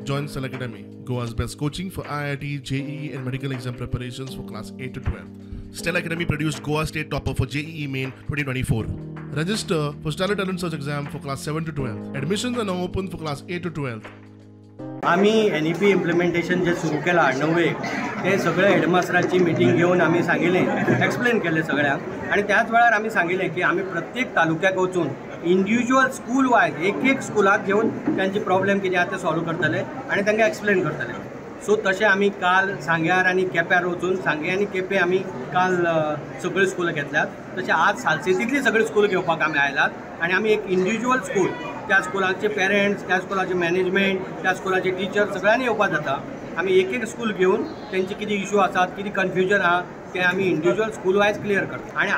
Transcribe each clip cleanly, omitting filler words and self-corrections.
Join Stella Academy, Goa's best coaching for IIT, JEE and medical exam preparations for class 8 to 12. Stella Academy produced Goa State Topper for JEE Main 2024. Register for Stella Talent Search exam for class 7 to 12. Admissions are now open for class 8 to 12. आम्ही NEP implementation जे सुरू केला णव्वेक ते सगळे हेडमास्टरांची meeting घेऊन आम्ही सांगितलें explain केले सगळ्यांक आणि त्याच वेळार आम्ही सांगितलें की आम्ही प्रत्येक तालुक्याक वचून इंडिविज्युअल स्कूल वायज एक स्कुलाक घेऊन त्यांची प्रॉब्लेम कितें आसा ते सॉल्व करतले आणि तांकां एक्सप्लेन करतले. सो तशें आमी काल सांग्यार आनी केप्यार वचून सांगे आनी केपे आमी काल सगळ्यो स्कूल घेतल्यात. तशें आज सालसेतींतली सगळी स्कूल घेवपाक आमी आयल्यात आणि आमी एक इंडिविज्युअल स्कूल त्या स्कुलाचे पेरेंट्स त्या स्कुलाचे मॅनेजमेंट त्या स्कुलाचे टिचर सगळ्यांनी येवपाक जाता. आमी एक स्कूल घेवन तेंचे कितें इशू आसात कितें कन्फ्युजन आहा ते आमी इंडिविज्युअल स्कूल वायज क्लियर करता आणि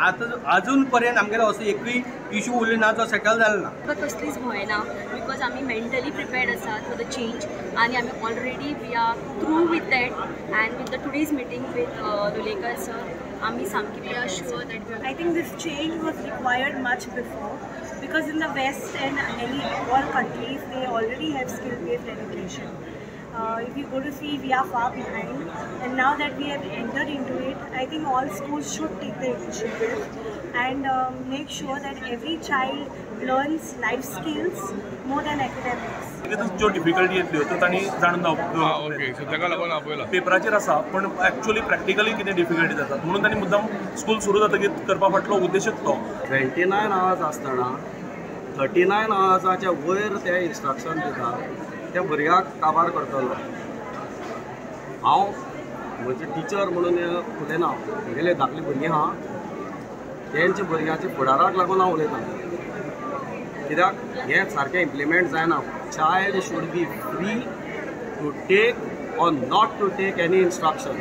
अजून पर्यंत आमगेलो असो एकूय इशू उरलो ना जो सेटल जालो ना. कसलीच भंय ना बिकॉज आमी मेंटली प्रिपेर्ड आसात फॉर द चेंज आणि आमी already we are through with that and with the today's meeting with Lolekar sir आमी सामकी we are sure that I think this change was required much before because in the West and all countries they already have skill-based education. If you go to see, we are far behind, and now that we have entered into it, I think all schools should take the initiative and make sure that every child learns life skills more than academics. ज्यो difficulty येतल्यो त्यो तांणी जाणून घेवपाक पेपराचेर आसा पण actually practically कितें difficulty जातात म्हणून तांणी मुद्दाम स्कूल सुरू जातकीर करपा फाटलो उद्देशूच तो. 29 आवर्स आसतना 39 आवर्साच्या वयर ते इन्स्ट्रक्शन दिता त्या भुरग्याक काबार करतलो. हांव म्हजे टिचर म्हणून उलयना म्हगेले धाकली भुरगीं आहा तेंच्या भुरग्यांच्या फुडाराक लागून हांव उलयतां कित्याक हें सारकें इम्प्लिमेंट जायना. Child should be free to take or not to take any instruction.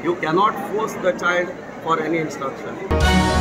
You cannot force the child for any instruction.